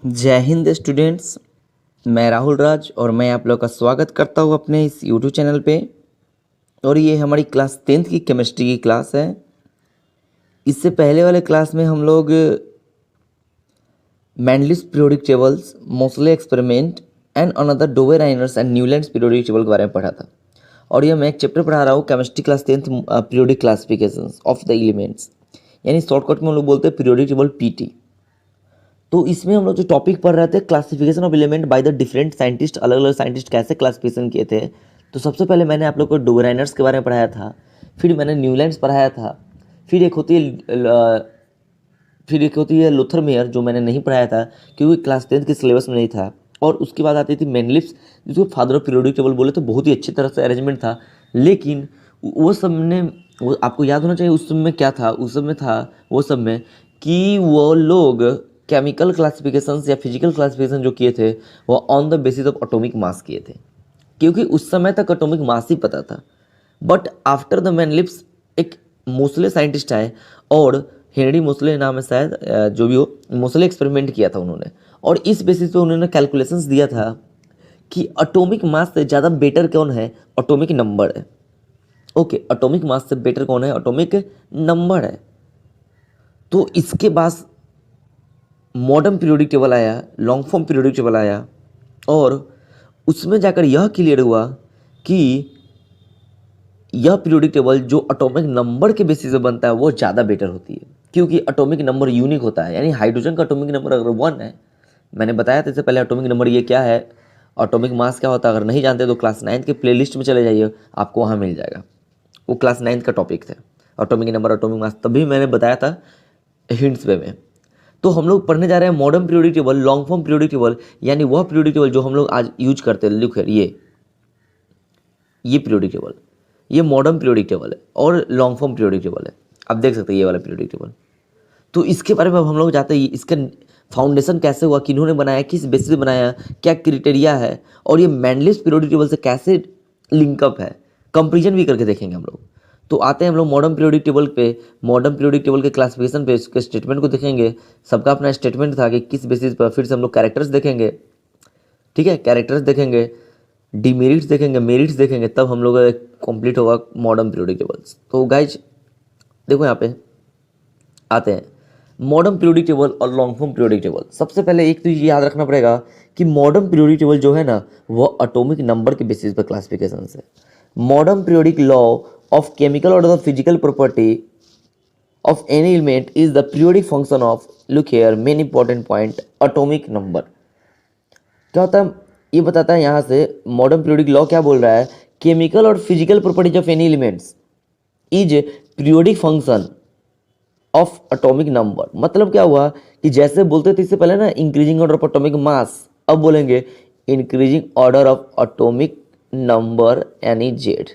जय हिंद स्टूडेंट्स। मैं राहुल राज और मैं आप लोग का स्वागत करता हूँ अपने इस यूट्यूब चैनल पे। और ये हमारी क्लास 10th की केमिस्ट्री की क्लास है। इससे पहले वाले क्लास में हम लोग Mendeleev's periodic tables, Moseley experiment and another Dobereiner's and Newlands periodic table के बारे में पढ़ा था। और ये मैं एक चैप्टर पढ़ा रहा हूँ, chemistry class 10th periodic classifications of the elements, यानी शॉर्टकट में हम लोग बोलते हैं पीरियोडिक टेबल पीटी। तो इसमें हम लोग जो टॉपिक पढ़ रहे थे, classification of element by the different scientist, अलग अलग साइंटिस्ट कैसे क्लासिफिकेशन किए थे। तो सबसे पहले मैंने आप लोग को डोवेराइनर्स के बारे में पढ़ाया था, फिर मैंने न्यूलैंड्स पढ़ाया था, फिर एक होती है लोथरमेयर जो मैंने नहीं पढ़ाया था क्योंकि क्लास 10th के सिलेबस में नहीं था। और उसके बाद आती थी मेंडलिप्स, जिसको फादर ऑफ पीरियोडिक टेबल बोले, तो बहुत ही अच्छी तरह से अरेंजमेंट था। लेकिन वो सब ने, वो आपको याद होना चाहिए उस सब में क्या था। उस सब में था वो सब में कि वो लोग केमिकल क्लासिफिकेशन या फिजिकल क्लासिफिकेशन जो किए थे वो on the basis of atomic मास किए थे, क्योंकि उस समय तक एटॉमिक मास ही पता था। बट आफ्टर द मेंडलिप्स एक मोसले साइंटिस्ट आए और हेनरी मोसले नाम है शायद, जो भी हो, मोसले एक्सपेरिमेंट किया था उन्होंने। और इस बेसिस पे उन्होंने कैलकुलेशंस दिया था कि एटॉमिक मास से ज़्यादा बेटर कौन है, एटॉमिक नंबर है। ओके, एटॉमिक मास से बेटर कौन है, एटॉमिक नंबर है। तो इसके बाद मॉडर्न पीरियोडिक टेबल आया, लॉन्ग फॉर्म पीरियोडिक टेबल आया, और उसमें जाकर यह क्लियर हुआ कि यह पीरियोडिक टेबल जो एटॉमिक नंबर के बेसिस पे बनता है वो ज़्यादा बेटर होती है, क्योंकि एटॉमिक नंबर यूनिक होता है। यानी हाइड्रोजन का एटॉमिक नंबर अगर 1 है, मैंने बताया था इससे पहले एटॉमिक नंबर ये क्या है, एटॉमिक मास क्या होता है। अगर नहीं जानते तो क्लास 9th के प्लेलिस्ट में चले जाइए, आपको वहाँ मिल जाएगा। वो क्लास 9th का टॉपिक था, एटॉमिक नंबर, एटॉमिक मास, तभी मैंने बताया था हिंट्स वे में। तो हम लोग पढ़ने जा रहे हैं modern periodic table, long form periodic table, यानी वह पीरियोडिक टेबल जो हम लोग आज यूज करते हैं। लिखो ये पीरियोडिक टेबल, ये मॉडर्न पीरियोडिक टेबल है और लॉन्ग फॉर्म पीरियोडिक टेबल है। आप देख सकते हैं ये वाला पीरियोडिक टेबल। तो इसके बारे में अब हम लोग जाते हैं, इसका फाउंडेशन कैसे हुआ, किन्होंने बनाया, किस बेसिस पे बनाया, क्या क्राइटेरिया है, और ये मैंडलिस पीरियोडिक टेबल से कैसे लिंकअप है, कंपेरिजन भी करके देखेंगे हम लोग। तो आते हैं हम लोग मॉडर्न पीरियोडिक टेबल पे। मॉडर्न पीरियोडिक टेबल के क्लासिफिकेशन पे इसके स्टेटमेंट को देखेंगे। सबका अपना स्टेटमेंट था कि किस बेसिस पर। फिर से हम लोग कैरेक्टर्स देखेंगे, ठीक है, कैरेक्टर्स देखेंगे, डिमेरिट्स देखेंगे, मेरिट्स देखेंगे, तब हम लोग कंप्लीट होगा मॉडर्न पीरियोडिक टेबल्स। तो गाइज देखो यहाँ पे आते हैं मॉडर्न पीरियोडिक टेबल और लॉन्ग फॉर्म पीरियोडिक टेबल। सबसे पहले एक तो ये याद रखना पड़ेगा कि मॉडर्न पीरियोडिक टेबल जो है ना, वो एटॉमिक नंबर के बेसिस पर क्लासिफिकेशन है। Modern periodic law of chemical और the physical property of any element is the periodic function of, look here, main important point, atomic number. क्या होता है ये बताता है यहाँ से। मॉडर्न पीरियोडिक लॉ क्या बोल रहा है, केमिकल और physical properties of any elements is periodic function of atomic number. मतलब क्या हुआ कि जैसे बोलते थे इससे पहले ना increasing order of atomic mass, अब बोलेंगे increasing order of atomic number, यानी जेड।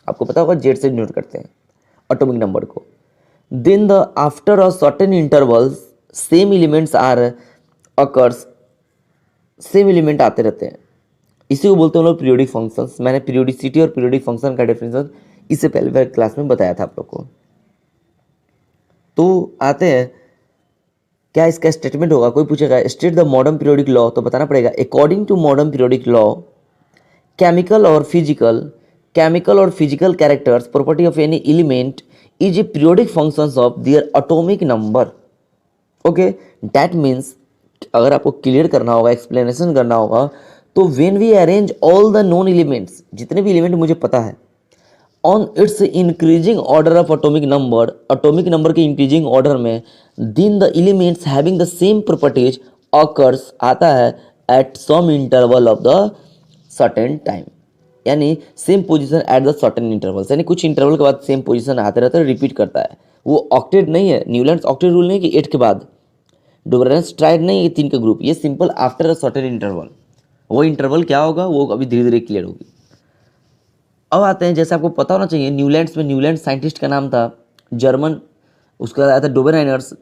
आपको पता होगा जेड से डिनोट करते हैं एटॉमिक नंबर को। Then the after a certain intervals same elements are occurs, same element आते रहते हैं, इसी को बोलते हैं हम लोग पीरियोडिक फंक्शंस। मैंने पीरियोडिसिटी और पीरियोडिक फंक्शन का डेफिनेशन इससे पहले क्लास में बताया था आप लोग को। तो आते हैं, क्या इसका स्टेटमेंट होगा, कोई पूछेगा state the modern periodic law, तो बताना पड़ेगा according to modern periodic law chemical और physical characters property of any element is a periodic functions of their atomic number. Okay, that means अगर आपको क्लियर करना होगा, एक्सप्लेनेशन करना होगा, तो when we arrange all the known elements, जितने भी एलिमेंट मुझे पता है, on its increasing order of atomic number के इंक्रीजिंग ऑर्डर में, दिन the elements having the same properties occurs, आता है at some interval of the certain time, यानी same position at the certain intervals, यानी कुछ इंटरवल के बाद सेम पोजीशन आते रहता है, रिपीट करता है। वो ऑक्टेट नहीं है, न्यूलैंड्स ऑक्टेट रूल नहीं कि 8 के बाद, डोबरेंस ट्राइड नहीं, ये 3 का ग्रुप, ये simple after a certain interval. वो इंटरवल क्या होगा वो अभी धीरे धीरे क्लियर होगी। अब आते हैं, जैसे आपको पता होना चाहिए, न्यूलैंड्स में न्यूलैंड साइंटिस्ट का नाम था जर्मन, उसका आया था डोबेराइनर्स,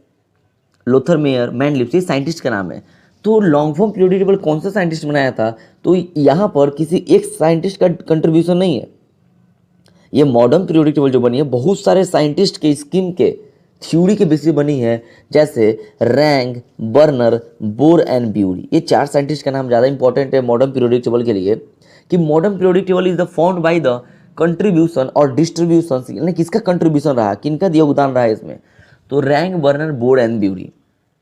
लोथरमेयर, मैंडलिप्स, ये साइंटिस्ट का नाम है। तो लॉन्ग फॉर्म पीरियोडिक टेबल कौन सा साइंटिस्ट बनाया था, तो यहाँ पर किसी एक साइंटिस्ट का कंट्रीब्यूशन नहीं है। ये मॉडर्न पीरियोडिक टेबल जो बनी है बहुत सारे साइंटिस्ट के स्कीम के थ्योरी के बेसिस पे बनी है, जैसे wrong, burner, bore and bury. ये 4 साइंटिस्ट का नाम ज़्यादा इंपॉर्टेंट है मॉडर्न पीरियोडिक टेबल के लिए, कि modern periodic table is the found by the contribution और डिस्ट्रीब्यूशन, यानी किसका कंट्रीब्यूशन रहा, किनका योगदान रहा है इसमें। तो rank, burner, bore and bury,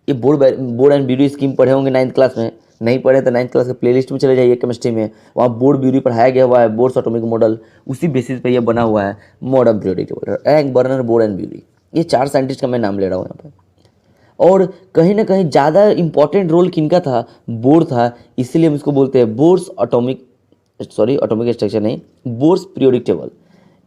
ये बोर एंड ब्यूरी स्कीम पढ़े होंगे 9th क्लास में, नहीं पढ़े तो 9th क्लास के प्लेलिस्ट में चले जाइए केमिस्ट्री में, वहाँ बोर ब्यूरी पढ़ाया गया हुआ है, बोर्स एटॉमिक मॉडल, उसी बेसिस पे ये बना हुआ है modern periodic table. Rank, burner, bore and bury, ये 4 साइंटिस्ट का मैं नाम ले रहा हूँ यहाँ पर। और कहीं ना कहीं ज़्यादा इंपॉर्टेंट रोल किनका था, बोर था, इसीलिए हम इसको बोलते हैं बोर्स एटॉमिक स्ट्रक्चर नहीं, बोर्स पीरियोडिक टेबल,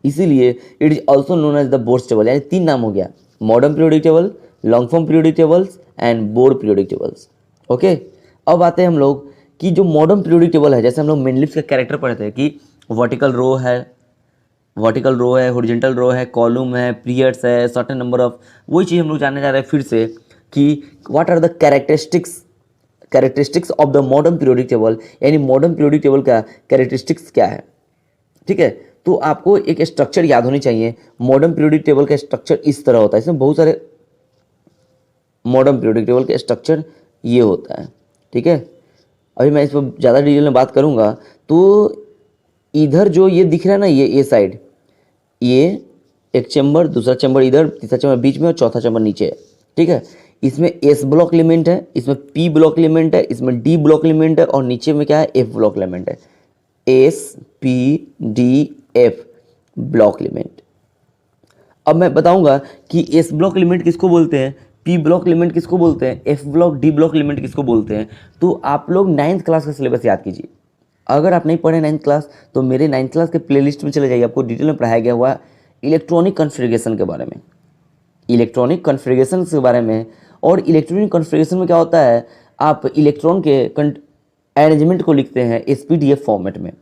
इसीलिए it is also known as the Bohr's table. यानी 3 नाम हो गया, modern periodic table, long form periodic tables and Bohr periodic tables. Okay, अब आते हैं हम लोग कि जो मॉडर्न पीरियोडिक टेबल है, जैसे हम लोग मेनलिफ्स का कैरेक्टर पढ़ते हैं कि वर्टिकल रो है, हॉरिजॉन्टल रो है, कॉलम है, पीरियड्स है, सर्टेन नंबर ऑफ, वही चीज़ हम लोग जानने जा रहे हैं फिर से कि what are the characteristics of the modern periodic table, यानी मॉडर्न पीरियोडिक टेबल का कैरेक्टरिस्टिक्स क्या है। ठीक है, तो आपको एक स्ट्रक्चर याद होनी चाहिए। मॉडर्न पीरियोडिक टेबल का स्ट्रक्चर इस तरह होता है, इसमें बहुत सारे मॉडर्न पीरियोडिक टेबल का स्ट्रक्चर ये होता है। ठीक है, अभी मैं इस पर ज़्यादा डिटेल में बात करूँगा। तो इधर जो ये दिख रहा है ना, ये साइड, ये एक चैम्बर, दूसरा चैम्बर इधर, तीसरा चैम्बर बीच में और चौथा चैम्बर नीचे है। ठीक है, इसमें एस ब्लॉक एलिमेंट है, इसमें पी ब्लॉक एलिमेंट है, इसमें डी ब्लॉक एलिमेंट है, और नीचे में क्या है, एफ ब्लॉक एलिमेंट है। S P D F block element. अब मैं बताऊंगा कि एस ब्लॉक एलिमेंट किसको बोलते हैं, पी ब्लॉक एलिमेंट किसको बोलते हैं, F block, D block element किसको बोलते हैं। तो आप लोग 9th क्लास का सिलेबस याद कीजिए। अगर आप नहीं पढ़े 9th क्लास तो मेरे 9th क्लास के प्लेलिस्ट में चले जाइए, आपको डिटेल में पढ़ाया गया हुआ इलेक्ट्रॉनिक कॉन्फ़िगरेशन के बारे में, इलेक्ट्रॉनिक कॉन्फ़िगरेशन के बारे में। और इलेक्ट्रॉनिक कॉन्फ़िगरेशन में क्या होता है, आप इलेक्ट्रॉन के अरेंजमेंट को लिखते हैं SPDF फॉर्मेट में।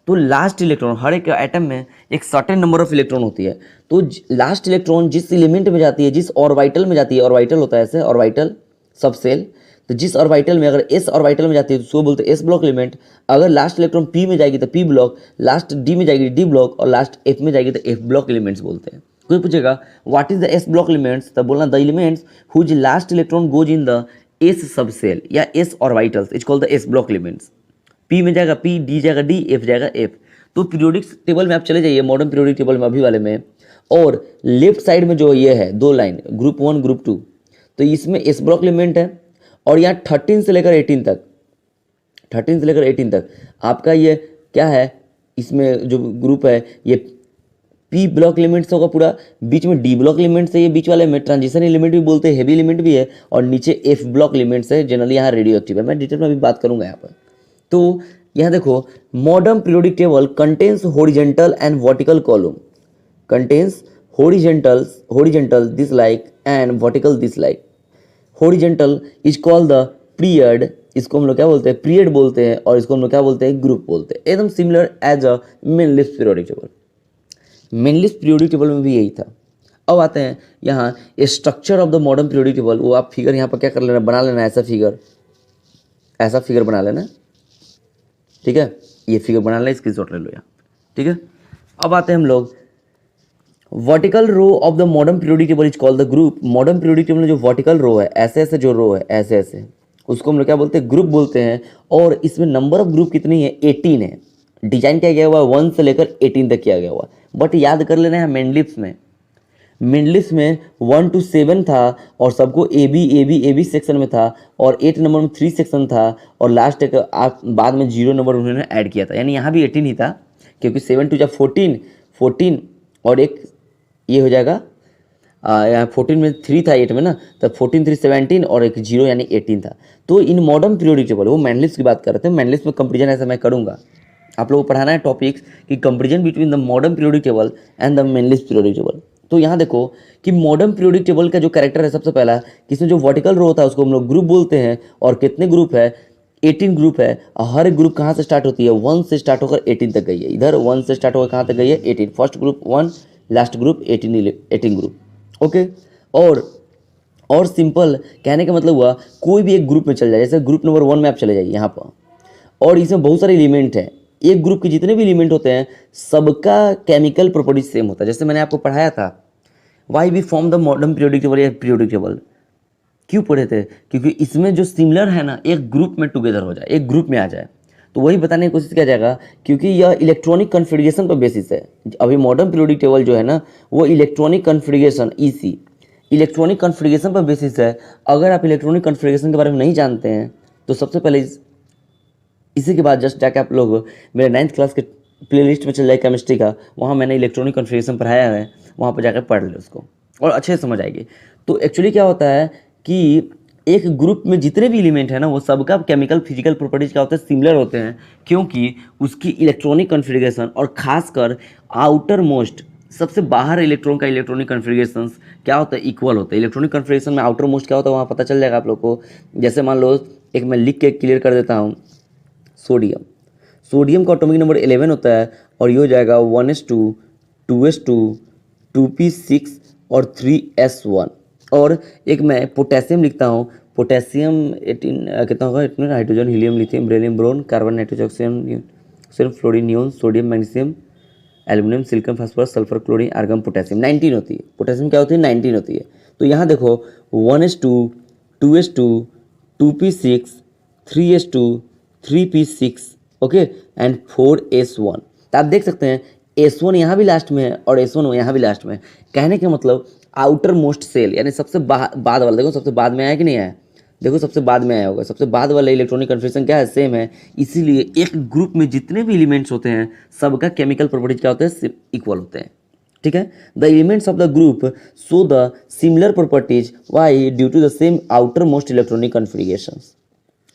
तो लास्ट इलेक्ट्रॉन, हर एक एटम में एक सर्टेन नंबर ऑफ इलेक्ट्रॉन होती है, तो लास्ट इलेक्ट्रॉन जिस एलिमेंट में जाती है, जिस ऑर्बिटल में जाती है, ऑर्बिटल होता है ऐसे, ऑर्बिटल सब सेल, तो जिस ऑर्बिटल में अगर एस ऑर्बिटल में जाती है तो उसको बोलते हैं एस ब्लॉक एलिमेंट। अगर लास्ट इलेक्ट्रॉन पी में जाएगी तो पी ब्लॉक, लास्ट डी में जाएगी डी ब्लॉक, और लास्ट एफ में जाएगी तो एफ ब्लॉक एलिमेंट्स बोलते हैं। कोई पूछेगा what is the s block elements, तब बोलना the elements whose last electron goes in the s subshell या s orbitals, it's called the s block elements. P में जाएगा पी, डी जाएगा डी, एफ जाएगा एफ। तो periodic table में आप चले जाइए, मॉडर्न पीरियोडिक टेबल में अभी वाले में, और लेफ्ट साइड में जो ये है 2 लाइन, ग्रुप 1 ग्रुप 2, तो इसमें एस ब्लॉक एलिमेंट है, और यहाँ 13 से लेकर 18 तक, 13 से लेकर 18 तक आपका ये क्या है, इसमें जो ग्रुप है ये पी ब्लॉक एलिमेंट्स होगा पूरा, बीच में डी ब्लॉक एलिमेंट्स है, ये बीच वाले में ट्रांजिशन एलिमेंट भी बोलते हैं, हेवी एलिमेंट भी है, और नीचे एफ ब्लॉक एलिमेंट्स है, जनरली यहाँ रेडियो एक्टिव है। मैं डिटेल में अभी बात करूँगा यहाँ पर। तो यहाँ देखो, modern periodic table contains horizontal and vertical column, contains horizontal this like and vertical this like. Horizontal is called the period, इसको हम लोग क्या बोलते हैं, पीरियड बोलते हैं, और इसको हम लोग क्या बोलते हैं, ग्रुप बोलते हैं, एकदम similar as a Mendeleev's periodic table. Mendeleev's periodic table में भी यही था। अब आते हैं यहाँ structure of the modern periodic table. वो आप फिगर यहाँ पर क्या कर लेना, बना लेना, ऐसा फिगर बना लेना। ठीक है, ये फिगर बना लेना, स्क्रीनशॉट ले लो यहाँ। ठीक है, अब आते हैं हम लोग vertical row of the modern periodic table is called the group. Modern periodic table में जो वर्टिकल रो है, ऐसे ऐसे जो रो है, ऐसे ऐसे, उसको हम लोग क्या बोलते हैं, ग्रुप बोलते हैं। और इसमें नंबर ऑफ ग्रुप कितनी है, 18 है। डिजाइन किया गया हुआ 1 से लेकर 18 तक किया गया हुआ, बट याद कर लेना है मेंडलिप्स में 1 to 7 था, और सबको ए बी सेक्शन में था, और 8 नंबर में 3 सेक्शन था, और लास्ट एक बाद में 0 नंबर उन्होंने ऐड किया था, यानी यहाँ भी 18 ही था, क्योंकि 7 to 14 और एक ये हो जाएगा, यहाँ 14 में 3 था 8 में ना, तब 14 3 17 और एक 0 यानी 18 था। तो इन मॉडर्न पीरियोडिक टेबल, वो मेंडलिप्स की बात कर रहे थे, मेंडलिप्स में कंपेरिजन ऐसा मैं करूँगा, आप लोगों को पढ़ाना है टॉपिक्स कि comparison between the modern periodic table and the Mendeleev's periodic table. तो यहाँ देखो कि मॉडर्न पीरियोडिक टेबल का जो कैरेक्टर है, सबसे पहला कि इसमें जो वर्टिकल रो होता है उसको हम लोग ग्रुप बोलते हैं, और कितने ग्रुप है, 18 ग्रुप है। हर एक ग्रुप कहाँ से स्टार्ट होती है, 1 से स्टार्ट होकर 18 तक गई है। इधर 1 से स्टार्ट होकर कहाँ तक गई है, 18, first group 1, last group 18 group. Okay, और सिंपल कहने का मतलब हुआ, कोई भी एक ग्रुप में चल जाए, जैसे ग्रुप नंबर 1 में आप चले जाइए यहाँ पर, और इसमें बहुत सारे एलिमेंट हैं। एक ग्रुप के जितने भी एलिमेंट होते हैं सबका केमिकल प्रॉपर्टीज सेम होता है। जैसे मैंने आपको पढ़ाया था why we form the modern periodic table या पीरियोडिक टेबल, क्यों पढ़े थे? क्योंकि इसमें जो सिमिलर है ना एक ग्रुप में टुगेदर हो जाए, एक ग्रुप में आ जाए, तो वही बताने की कोशिश किया जाएगा क्योंकि यह इलेक्ट्रॉनिक कन्फिग्रेशन पर बेसिस है। अभी मॉडर्न पीरियोडिक टेबल जो है ना वो electronic configuration EC electronic configuration पर बेसिस है। अगर आप इलेक्ट्रॉनिक कन्फिग्रेशन के बारे में नहीं जानते हैं तो सबसे पहले इसी के बाद जस्ट जाके आप लोग मेरे 9th क्लास के प्लेलिस्ट में चल जाए केमिस्ट्री का, वहाँ मैंने इलेक्ट्रॉनिक कन्फिग्रेशन पढ़ाया है, वहाँ पर जाकर पढ़ ले उसको और अच्छे से समझ आएगी। तो एक्चुअली क्या होता है कि एक ग्रुप में जितने भी एलिमेंट है ना वो सबका केमिकल फिजिकल प्रॉपर्टीज क्या होता है, सिमिलर होते हैं, क्योंकि उसकी इलेक्ट्रॉनिक कन्फिग्रेशन और खासकर आउटर मोस्ट सबसे बाहर इलेक्ट्रॉन का इलेक्ट्रॉनिक कन्फिग्रेशन क्या होता है, इक्वल होता है। इलेक्ट्रॉनिक कन्फिग्रेशन में आउटर मोस्ट क्या होता है वहाँ पता चल जाएगा आप लोग को। जैसे मान लो एक मैं लिख के क्लियर कर देता हूँ, सोडियम का एटॉमिक नंबर 11 होता है और ये हो जाएगा 1s2 2s2 2p6 और 3s1। और एक मैं पोटेशियम लिखता हूँ, पोटेशियम 18 कितना होगा, इतना hydrogen helium lithium beryllium boron carbon nitrogen oxygen fluorine neon sodium magnesium aluminium silicon phosphorus sulphur chlorine argon potassium 19 होती है। पोटेशियम क्या होती है, 19 होती है। तो यहाँ देखो 1s2 2s2 2p6 3s2 3p6 okay and 4s1। तो आप देख सकते हैं s1 यहाँ भी लास्ट में है और s1 यहाँ भी लास्ट में है। कहने का मतलब आउटर मोस्ट सेल यानी सबसे बाद वाला, देखो सबसे बाद में आया कि नहीं आया, देखो सबसे बाद में आया होगा। सबसे बाद वाला इलेक्ट्रॉनिक कन्फिग्रेशन क्या है, सेम है। इसीलिए एक ग्रुप में जितने भी एलिमेंट्स होते हैं सबका केमिकल प्रॉपर्टीज क्या होते हैं, इक्वल होते हैं। ठीक है, the elements of the group show the similar properties why due to the same outermost electronic configurations.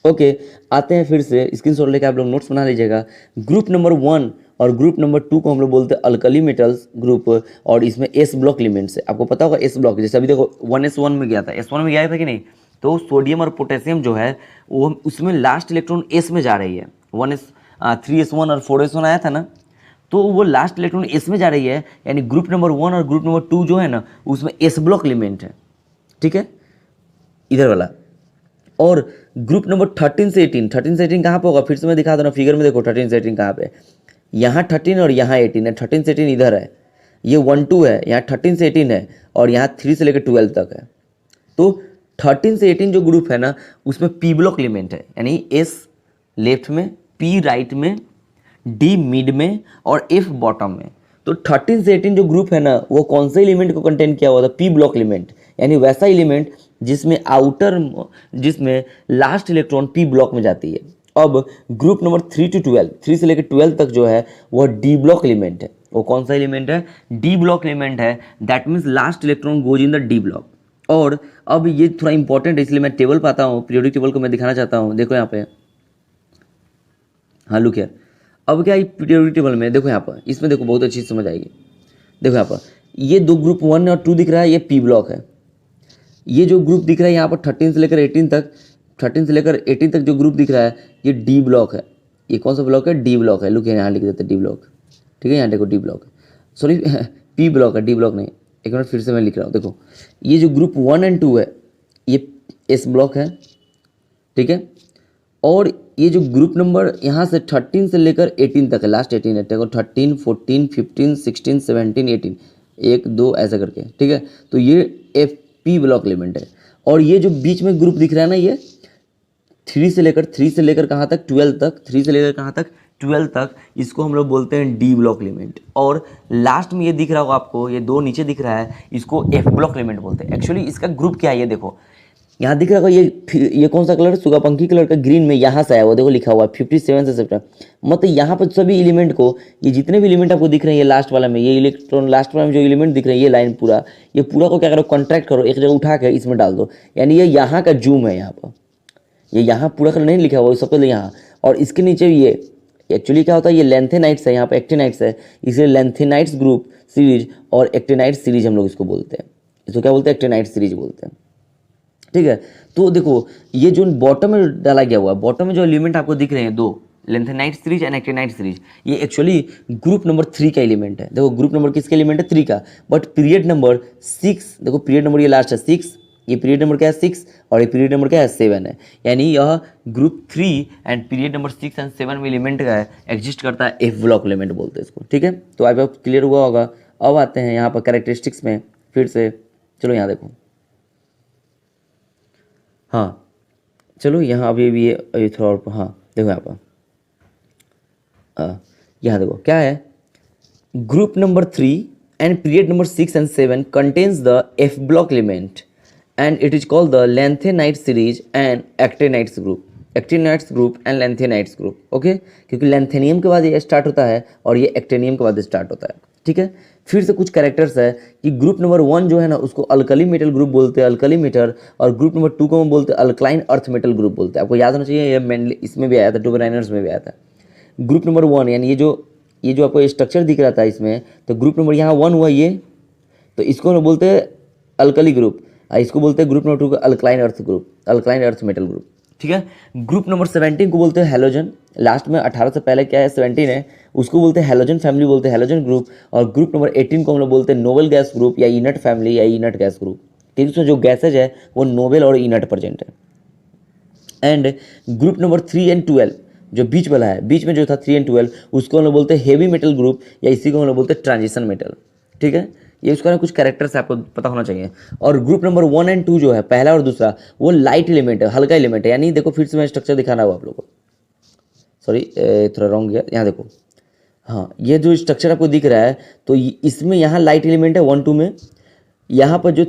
Okay, आते हैं फिर से स्क्रीनशॉट लेकर आप लोग नोट्स बना लीजिएगा। ग्रुप नंबर 1 और ग्रुप नंबर 2 को हम लोग बोलते हैं अल्कली मेटल्स ग्रुप, और इसमें एस ब्लॉक एलिमेंट्स है। आपको पता होगा एस ब्लॉक, जैसे अभी देखो 1s1 में गया था, s1 में गया था कि नहीं, तो सोडियम और पोटेशियम जो है वो उसमें लास्ट इलेक्ट्रॉन एस में जा रही है। 3s1 और 4s1 आया था ना, तो वो लास्ट इलेक्ट्रॉन एस में जा रही है, यानी ग्रुप नंबर 1 और ग्रुप नंबर 2 जो है ना उसमें एस ब्लॉक एलिमेंट है। ठीक है, इधर वाला। और ग्रुप नंबर 13 से 18 कहाँ पे होगा, फिर से मैं दिखा दूँ ना फिगर में, देखो 13 से 18 कहाँ पे, यहाँ 13 और यहाँ 18 है। 13 से 18 इधर है, ये 1 2 है, यहाँ 13 से 18 है और यहाँ 3 से लेकर 12 तक है। तो 13 से 18 जो ग्रुप है ना उसमें पी ब्लॉक एलिमेंट है, यानी एस लेफ्ट में, पी राइट में, डी मिड में और एफ बॉटम में। तो 13 से 18 जो ग्रुप है ना वो कौन से एलिमेंट को कंटेन किया हुआ था, पी ब्लॉक एलिमेंट, यानी वैसा एलिमेंट जिसमें लास्ट इलेक्ट्रॉन पी ब्लॉक में जाती है। अब ग्रुप नंबर 3 to 12, 3 से लेकर 12 तक जो है वह डी ब्लॉक एलिमेंट है। वो कौन सा एलिमेंट है, डी ब्लॉक एलिमेंट है। That means last electron goes in the D block. और अब ये थोड़ा इंपॉर्टेंट है इसलिए मैं टेबल पाता हूँ, पीरियोडिक टेबल को मैं दिखाना चाहता हूँ। देखो यहाँ पे, हाँ लुक हियर। अब क्या पीरियोडिक टेबल में देखो यहाँ पर, इसमें देखो बहुत अच्छी समझ आएगी। देखो यहाँ पर ये दो ग्रुप 1 और 2 दिख रहा है, ये पी ब्लॉक है। ये जो ग्रुप दिख रहा है यहाँ पर 13 से लेकर 18 तक, 13 से लेकर 18 तक जो ग्रुप दिख रहा है ये डी ब्लॉक है। ये कौन सा ब्लॉक है, डी ब्लॉक है। लुक यहाँ लिख देते हैं डी ब्लॉक। ठीक है, यहाँ देखो डी ब्लॉक है, सॉरी पी ब्लॉक है, डी ब्लॉक नहीं। एक मिनट फिर से मैं लिख रहा हूँ। देखो ये जो ग्रुप 1 और 2 है ये एस ब्लॉक है। ठीक है, और ये जो ग्रुप नंबर यहाँ से 13 से लेकर 18 तक है, लास्ट 18 है। देखो 13 14 15 16 17 18 1 2 ऐसा करके। ठीक है, तो ये एफ पी ब्लॉक एलिमेंट है। और ये जो बीच में ग्रुप दिख रहा है ना ये 3 से लेकर कहाँ तक, 12 तक, 3 से लेकर कहाँ तक, 12 तक, इसको हम लोग बोलते हैं डी ब्लॉक एलिमेंट। और लास्ट में ये दिख रहा होगा आपको, ये दो नीचे दिख रहा है, इसको एफ ब्लॉक एलिमेंट बोलते हैं। एक्चुअली इसका ग्रुप क्या है ये देखो, यहाँ दिख रहा होगा ये कौन सा कलर, सुगापंखी कलर का, ग्रीन में यहाँ से आया हुआ, देखो लिखा हुआ है 57 से 7। मतलब यहाँ पर सभी एलिमेंट को, ये जितने भी एलिमेंट आपको दिख रहे हैं ये लास्ट वाला में, ये इलेक्ट्रॉन लास्ट वाला में जो एलिमेंट दिख रहे हैं ये लाइन पूरा, ये पूरा को क्या करो, कॉन्ट्रैक्ट करो, एक जगह उठा के इसमें डाल दो। यानी ये यहाँ का जूम है, यहाँ पर ये यहाँ पूरा कलर नहीं लिखा हुआ सबसे पहले यहाँ, और इसके नीचे ये एक्चुअली क्या होता है, ये लेंथेनाइट्स है, यहाँ पर एक्टिनाइट्स है, इसलिए लेंथेनाइट्स ग्रुप सीरीज और एक्टिनाइट सीरीज हम लोग इसको बोलते हैं। इसको क्या बोलते हैं, एक्टिनाइट सीरीज बोलते हैं। ठीक है, तो देखो ये जो बॉटम में डाला गया हुआ है, बॉटम में जो एलिमेंट आपको दिख रहे हैं दो, lanthanide series and actinide series, ये एक्चुअली ग्रुप नंबर 3 का एलिमेंट है। देखो ग्रुप नंबर किसका एलिमेंट है, 3 का, बट पीरियड नंबर 6, देखो पीरियड नंबर ये लास्ट है 6, ये पीरियड नंबर क्या है 6 और ये पीरियड नंबर क्या है 7 है। यानी यह group 3 and period number 6 and 7 में एलिमेंट का एग्जिस्ट करता है, एफ ब्लॉक एलिमेंट बोलते हैं इसको। ठीक है, तो आप क्लियर हुआ होगा। अब आते हैं यहाँ पर कैरेक्टरिस्टिक्स में। फिर से चलो यहाँ देखो, हाँ चलो यहाँ अभी ये थोड़ा और, हाँ देखो यहाँ पर, यहाँ देखो क्या है, group number 3 and period number 6 and 7 contains the F block element and it is called the lanthanide series and actinides group and lanthanides group. Okay, क्योंकि लैंथेनियम के बाद ये स्टार्ट होता है और ये एक्टेनियम के बाद स्टार्ट होता है, ठीक है। फिर से कुछ कैरेक्टर्स है कि ग्रुप नंबर 1 जो है ना उसको अल्कली मेटल ग्रुप बोलते हैं, अल्कली मेटल, और ग्रुप नंबर 2 को हम बोलते हैं अल्कलाइन अर्थ मेटल ग्रुप बोलते हैं। आपको याद होना चाहिए, ये मेनली इसमें भी आया था, टूबेराइनर्स में भी आया था। ग्रुप नंबर 1 यानी ये जो आपको स्ट्रक्चर दिख रहा था इसमें, तो ग्रुप नंबर यहाँ 1 हुआ ये, तो इसको हम बोलते हैं अल्कली ग्रुप, इसको बोलते हैं ग्रुप नंबर 2 को alkaline earth group, alkaline earth metal group, ठीक है। ग्रुप नंबर 17 को बोलते हैं हैलोजन, लास्ट में 18 से पहले क्या है 17 है, उसको बोलते हैं हैलोजन फैमिली, बोलते हैं हैलोजन ग्रुप। और ग्रुप नंबर 18 को हम लोग बोलते हैं नोबल गैस ग्रुप या इनट फैमिली या इनट गैस ग्रुप, ठीक है। उसमें जो गैसेज है वो नोबल और इनट प्रेजेंट है। एंड ग्रुप नंबर 3 and 12 जो बीच वाला है, बीच में जो था 3 and 12, उसको हम लोग बोलते हैं हेवी मेटल ग्रुप या इसी को हम लोग बोलते हैं ट्रांजिशन मेटल, ठीक है। ये उसका कुछ कैरेक्टर्स आपको पता होना चाहिए। और ग्रुप नंबर 1 and 2 जो है, पहला और दूसरा, वो लाइट एलिमेंट है, हल्का एलिमेंट है। यानी देखो फिर से मैं स्ट्रक्चर दिखाना हुआ आप लोगों को, सॉरी थोड़ा रॉन्ग गया, यहाँ देखो, हाँ ये जो स्ट्रक्चर आपको दिख रहा है, तो इसमें यहाँ लाइट एलिमेंट है 1, 2 में, यहाँ पर जो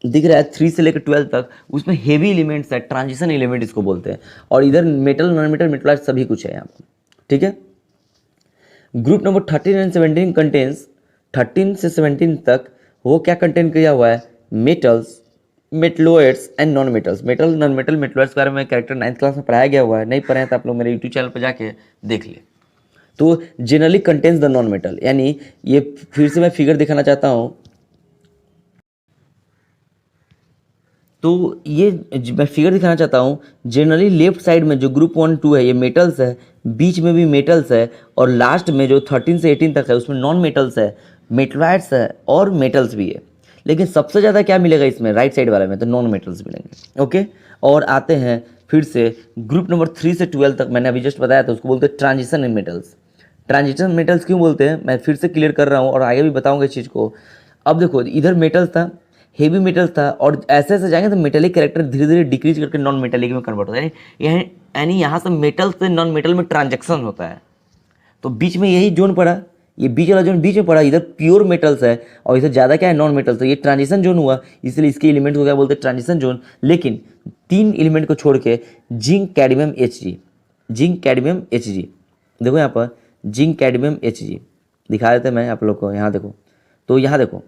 दिख रहा है 3 से लेकर 12 तक, उसमें हेवी एलिमेंट्स है, ट्रांजिशन एलिमेंट इसको बोलते हैं। और इधर मेटल, नॉन मेटल, मेटल सभी कुछ है यहाँ पर, ठीक है। ग्रुप नंबर 13 and 17 कंटेन्स, 13 से 17 तक वो क्या कंटेन किया हुआ है, metals, metalloids and non metals. Metal, non metal, metalloids के बारे में कैरेक्टर 9th क्लास में पढ़ाया गया हुआ है, नहीं पढ़े हैं तो आप लोग मेरे यूट्यूब चैनल पर जाके देख लिए। तो generally contains the non metal, यानी ये फिर से मैं फिगर दिखाना चाहता हूँ, तो ये मैं फिगर दिखाना चाहता हूँ। जनरली लेफ्ट साइड में जो ग्रुप 1 2 है ये मेटल्स है, बीच में भी मेटल्स है, और लास्ट में जो 13 से 18 तक है उसमें नॉन मेटल्स है, मेटलाइट्स है और मेटल्स भी है। लेकिन सबसे ज़्यादा क्या मिलेगा इसमें, राइट साइड वाले में, तो नॉन मेटल्स मिलेंगे, ओके। और आते हैं फिर से ग्रुप नंबर 3 से 12 तक, मैंने अभी जस्ट बताया था, उसको बोलते हैं ट्रांजिशन मेटल्स। ट्रांजिशन मेटल्स क्यों बोलते हैं, मैं फिर से क्लियर कर रहा हूँ और आगे भी बताऊँगा इस चीज़ को। अब देखो इधर मेटल्स था, हेवी मेटल था, और ऐसे ऐसे जाएंगे तो मेटेलिक कैरेक्टर धीरे धीरे डिक्रीज करके नॉन मेटेलिक में कन्वर्ट होता है, यानी यहाँ से मेटल से नॉन मेटल में ट्रांजैक्शन होता है। तो बीच में यही जोन पड़ा, ये बीच वाला जोन बीच में पड़ा, इधर प्योर मेटल्स है और इधर ज़्यादा क्या है, नॉन मेटल्स। तो ये ट्रांजिशन जोन हुआ, इसलिए इसके एलिमेंट को क्या बोलते हैं, ट्रांजिशन जोन। लेकिन 3 एलिमेंट को छोड़ के zinc, cadmium, Hg, zinc, cadmium, Hg, देखो यहाँ पर जिंक, कैडमियम, Hg दिखा देते मैं आप लोग को, यहाँ देखो, तो यहाँ देखो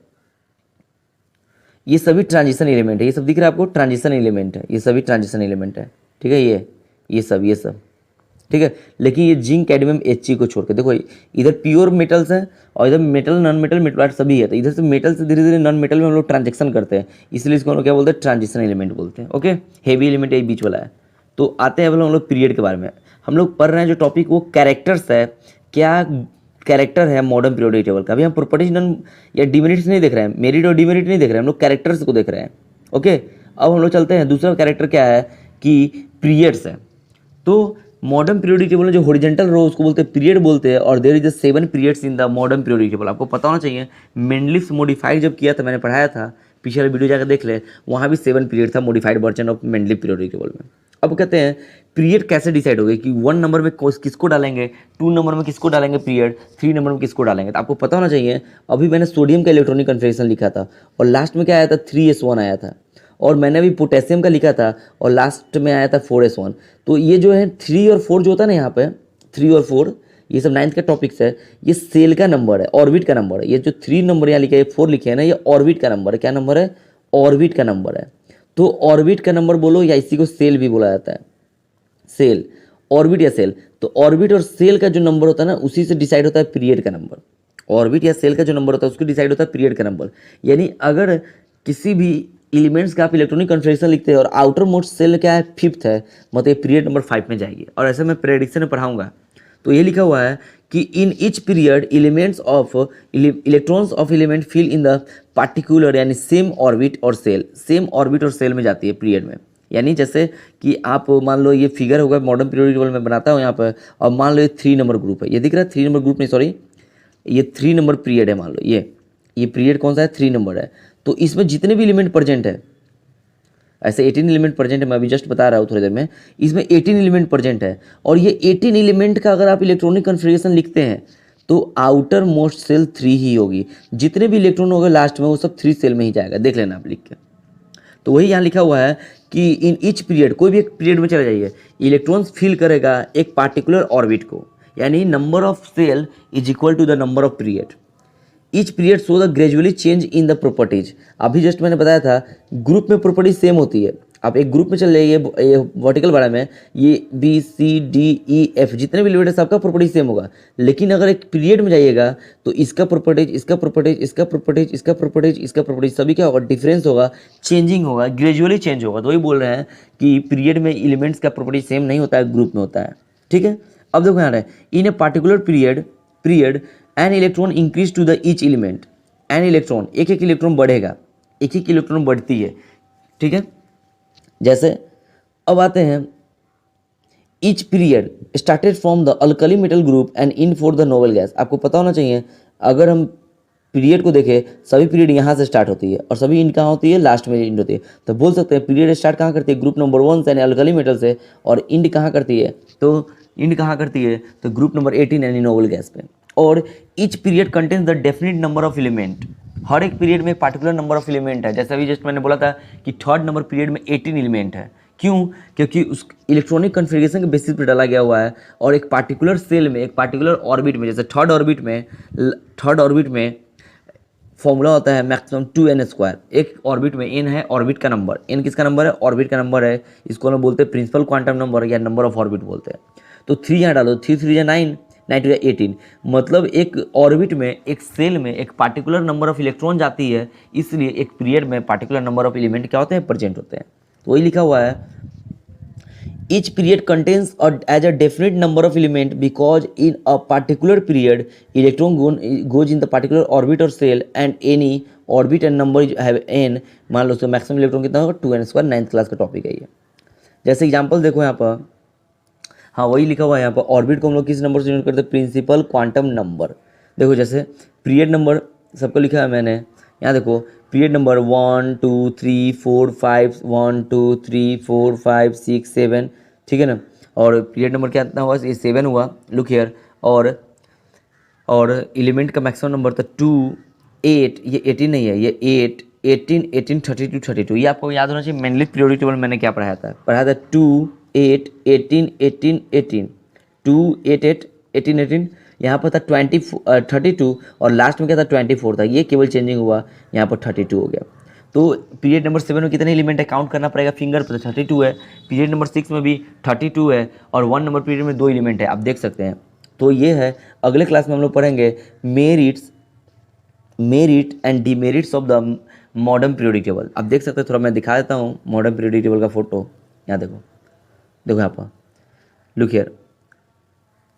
ये सभी ट्रांजिशन एलिमेंट है, ये सब दिख रहा है आपको, ट्रांजिशन एलिमेंट है, ये सभी ट्रांजिशन एलिमेंट है, ठीक है। ये सब ठीक है। लेकिन ये जिंक, कैडमियम, Hg को छोड़ के देखो, इधर प्योर मेटल्स हैं और इधर मेटल, नॉन मेटल, मेटल सभी है। तो इधर से मेटल से धीरे धीरे नॉन मेटल में हम लोग ट्रांजेक्शन करते हैं, इसलिए इसको हम लोग क्या बोलते हैं, ट्रांजिशन एलिमेंट बोलते हैं, ओके। हेवी एलिमेंट यही बीच वाला है। तो आते हैं हम लोग पीरियड के बारे में। हम लोग पढ़ रहे हैं जो टॉपिक वो कैरेक्टर्स है, क्या कैरेक्टर है मॉडर्न पीरियोडिक टेबल का। अभी हम प्रॉपर्टीज नॉन या डिमेरिट्स नहीं देख रहे हैं, मेरिट और डिमेरिट नहीं देख रहे हैं, हम लोग कैरेक्टर्स को देख रहे हैं, ओके। अब हम लोग चलते हैं, दूसरा कैरेक्टर क्या है कि पीरियड्स है। तो मॉडर्न पीरियोडिक टेबल में जो हॉरिजॉन्टल रो उसको बोलते हैं पीरियड बोलते हैं, और there is 7 periods in the modern periodic table. आपको पता होना चाहिए, मेंडलिफ्स मॉडिफाइड जब किया था, मैंने पढ़ाया था, पिछले वीडियो जाकर देख ले, वहाँ भी 7 पीरियड था, modified version of Mendeleev periodic table में। अब कहते हैं पीरियड कैसे डिसाइड होगी कि 1 नंबर में किसको डालेंगे, 2 नंबर में किसको डालेंगे पीरियड, 3 नंबर में किसको डालेंगे। तो आपको पता होना चाहिए, अभी मैंने सोडियम का इलेक्ट्रॉनिक कन्फिगरेशन लिखा था और लास्ट में क्या आया था, 3s1 आया था, और मैंने अभी पोटेशियम का लिखा था और लास्ट में आया था 4s1। तो ये जो है 3 और 4 जो होता है ना, यहाँ पे 3 और 4 ये सब 9th का टॉपिक्स है, ये सेल का नंबर है, ऑर्बिट का नंबर है। ये जो 3 नंबर यहाँ लिखा है, 4 लिखे हैं ना, ये ऑर्बिट का नंबर है। क्या नंबर है, ऑर्बिट का नंबर है। तो ऑर्बिट का नंबर बोलो, या इसी को सेल भी बोला जाता है, सेल, ऑर्बिट या सेल। तो ऑर्बिट और सेल का जो नंबर होता है ना, उसी से डिसाइड होता है पीरियड का नंबर। ऑर्बिट या सेल का जो नंबर होता है उसको डिसाइड होता है पीरियड का नंबर। यानी अगर किसी भी एलिमेंट्स का आप इलेक्ट्रॉनिक कन्फिगरेशन लिखते हैं और आउटर मोस्ट सेल क्या है, 5th है, मतलब ये पीरियड नंबर 5 में जाएगी। और ऐसे मैं प्रेडिक्शन में पढ़ाऊंगा, तो ये लिखा हुआ है कि in each period elements of electrons of element fill in the particular, यानी सेम ऑर्बिट और सेल, सेम ऑर्बिट और सेल में जाती है पीरियड में। यानी जैसे कि आप मान लो ये फिगर होगा मॉडर्न पीरियोडिक टेबल में बनाता हूँ यहाँ पर, और मान लो ये 3 नंबर ग्रुप है, ये दिख रहा है 3 नंबर ग्रुप नहीं, सॉरी ये 3 नंबर पीरियड है, मान लो ये ये पीरियड कौन सा है, 3 नंबर है। तो इसमें जितने भी एलिमेंट प्रेजेंट है, ऐसे 18 एलिमेंट प्रेजेंट है, मैं अभी जस्ट बता रहा हूँ थोड़ी देर में, इसमें 18 एलिमेंट प्रेजेंट है। और ये 18 एलिमेंट का अगर आप इलेक्ट्रॉनिक कन्फिग्रेशन लिखते हैं तो आउटर मोस्ट सेल 3 ही होगी। जितने भी इलेक्ट्रॉन होंगे लास्ट में वो सब 3 सेल में ही जाएगा, देख लेना आप लिख के। तो वही यहाँ लिखा हुआ है कि इन ईच पीरियड, कोई भी एक पीरियड में चले जाइए, इलेक्ट्रॉन्स फिल करेगा एक पार्टिकुलर ऑर्बिट को, यानी number of shell is equal to the number of period. Each period show the gradually change in the properties. अभी जस्ट मैंने बताया था ग्रुप में प्रॉपर्टीज सेम होती है। आप एक ग्रुप में चल जाइए, ये वर्टिकल बारे में, ये B C D E F जितने भी एलिमेंट है सबका प्रॉपर्टीज सेम होगा। लेकिन अगर एक पीरियड में जाइएगा तो इसका प्रॉपर्टीज, इसका प्रॉपर्टीज, इसका प्रॉपर्टीज, इसका प्रॉपर्टीज, इसका प्रॉपर्टीज, सभी क्या होगा, डिफरेंस होगा, चेंजिंग होगा, ग्रेजुअली चेंज होगा। तो वही बोल रहे हैं कि पीरियड में एलिमेंट्स का प्रॉपर्टीज सेम नहीं होता है, ग्रुप में होता है। ठीक है, अब देखो यहाँ in a particular period an electron increase to the each element. An electron, एक एक इलेक्ट्रॉन बढ़ेगा, एक एक इलेक्ट्रॉन बढ़ती है। ठीक है, जैसे अब आते हैं each period started from the alkali metal group and in for the noble gas. आपको पता होना चाहिए, अगर हम पीरियड को देखें, सभी पीरियड यहाँ से स्टार्ट होती है और सभी इन कहाँ होती है, लास्ट में इंड होती है। तो बोल सकते हैं पीरियड स्टार्ट कहाँ करती है, ग्रुप नंबर 1 से यानी अल्कली मेटल से, और इंड कहाँ करती है, तो इंड कहाँ करती है, तो ग्रुप नंबर 18 यानी नोबल गैस पे। और each period contains the definite number of element. हर एक पीरियड में एक पार्टिकुलर नंबर ऑफ एलिमेंट है। जैसे अभी जस्ट मैंने बोला था कि थर्ड नंबर पीरियड में 18 एलिमेंट है। क्यों, क्योंकि उस इलेक्ट्रॉनिक कन्फिग्रेशन के बेसिस पर डाला गया हुआ है। और एक पार्टिकुलर सेल में, एक पार्टिकुलर ऑर्बिट में, जैसे थर्ड ऑर्बिट में फॉर्मूला होता है मैक्सिमम 2n²। एक ऑर्बिट में n है, ऑर्बिट का नंबर, n किसका नंबर है, ऑर्बिट का नंबर है। इसको हम बोलते हैं प्रिंसिपल क्वांटम नंबर या नंबर ऑफ ऑर्बिट बोलते हैं। तो 3 यहाँ डालो, 3 3 9, 9 2 18, मतलब एक ऑर्बिट में, एक सेल में एक पार्टिकुलर नंबर ऑफ इलेक्ट्रॉन जाती है, इसलिए एक पीरियड में पार्टिकुलर नंबर ऑफ एलिमेंट क्या होते हैं, प्रेजेंट होते हैं। तो वही लिखा हुआ है each period contains as a definite number of element because in a particular period electron goes in the particular orbit or cell and any orbit and number have n, मान लो तो मैक्सिमम इलेक्ट्रॉन कितना होगा, 2n²। 9th class का topic है ये। जैसे example देखो यहाँ पर, हाँ वही लिखा हुआ है यहाँ पर, ऑर्बिट को हम लोग किस नंबर से यूज करते हैं, प्रिंसिपल क्वांटम नंबर। देखो जैसे पीरियड नंबर सबको लिखा है मैंने, यहाँ देखो पीरियड नंबर 1 2 3 4 5, 1 2 3 4 5 6 7, ठीक है ना। और पीरियड नंबर क्या इतना हुआ, ये 7 हुआ, लुक हियर। और एलिमेंट का मैक्सिमम नंबर था 2 8, ये 18 नहीं है, ये 8 18 18 32 32। ये आपको याद होना चाहिए। मेनली पीरियोडिक टेबल मैंने क्या पढ़ाया था 2 8 18 18 18, 2 8 8 18 18। यहाँ पर था 32 और लास्ट में क्या था 24 था। ये केवल चेंजिंग हुआ, यहाँ पर 32 हो गया। तो पीरियड नंबर 7 में कितने एलिमेंट है काउंट करना पड़ेगा, फिंगर पर 32 है। पीरियड नंबर 6 में भी 32 है और 1 नंबर पीरियड में 2 एलिमेंट है, आप देख सकते हैं। तो ये है, अगले क्लास में हम लोग पढ़ेंगे merit and demerits of the modern periodic table. आप देख सकते हैं, थोड़ा मैं दिखा देता हूँ मॉडर्न पीरियोडिक टेबल का फोटो। यहाँ देखो यहाँ पर, लुक हियर।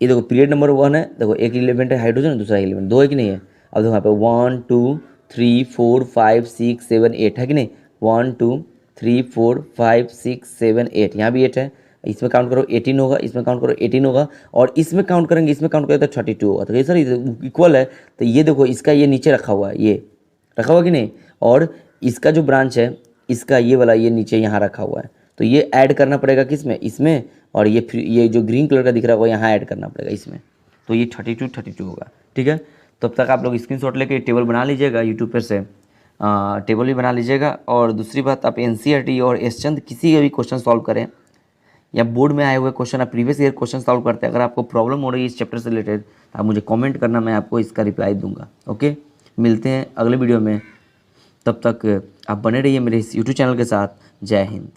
ये देखो पीरियड नंबर 1 है, देखो एक एलिमेंट है हाइड्रोजन, दूसरा एलिमेंट, 2 है कि नहीं है। अब देखो यहाँ पे 1 2 3 4 5 6 7 8 है कि नहीं, 1 2 3 4 5 6 7 8, यहाँ भी 8 है। इसमें काउंट करो 18 होगा, इसमें काउंट करो 18 होगा, और इसमें काउंट करेंगे, इसमें काउंट करेंगे तो 32 होगा। तो ये सर इक्वल है। तो ये देखो इसका ये नीचे रखा हुआ है, ये रखा हुआ कि नहीं, और इसका जो ब्रांच है इसका ये वाला ये नीचे यहाँ रखा हुआ है। तो ये ऐड करना पड़ेगा किसमें, इसमें, और ये जो ग्रीन कलर का दिख रहा होगा यहाँ ऐड करना पड़ेगा इसमें। तो ये 32 होगा, ठीक है। तब तक आप लोग स्क्रीनशॉट लेके टेबल बना लीजिएगा, यूट्यूब पर से टेबल भी बना लीजिएगा। और दूसरी बात, आप NCERT और एस चंद किसी का भी क्वेश्चन सॉल्व करें, या बोर्ड में आए हुए क्वेश्चन, आप प्रीवियस ईयर क्वेश्चन सॉल्व करते हैं, अगर आपको प्रॉब्लम हो रही है इस चैप्टर से रिलेटेड, आप मुझे कमेंट करना, मैं आपको इसका रिप्लाई दूंगा। ओके, मिलते हैं अगले वीडियो में, तब तक आप बने रहिए मेरे इस यूट्यूब चैनल के साथ। जय हिंद।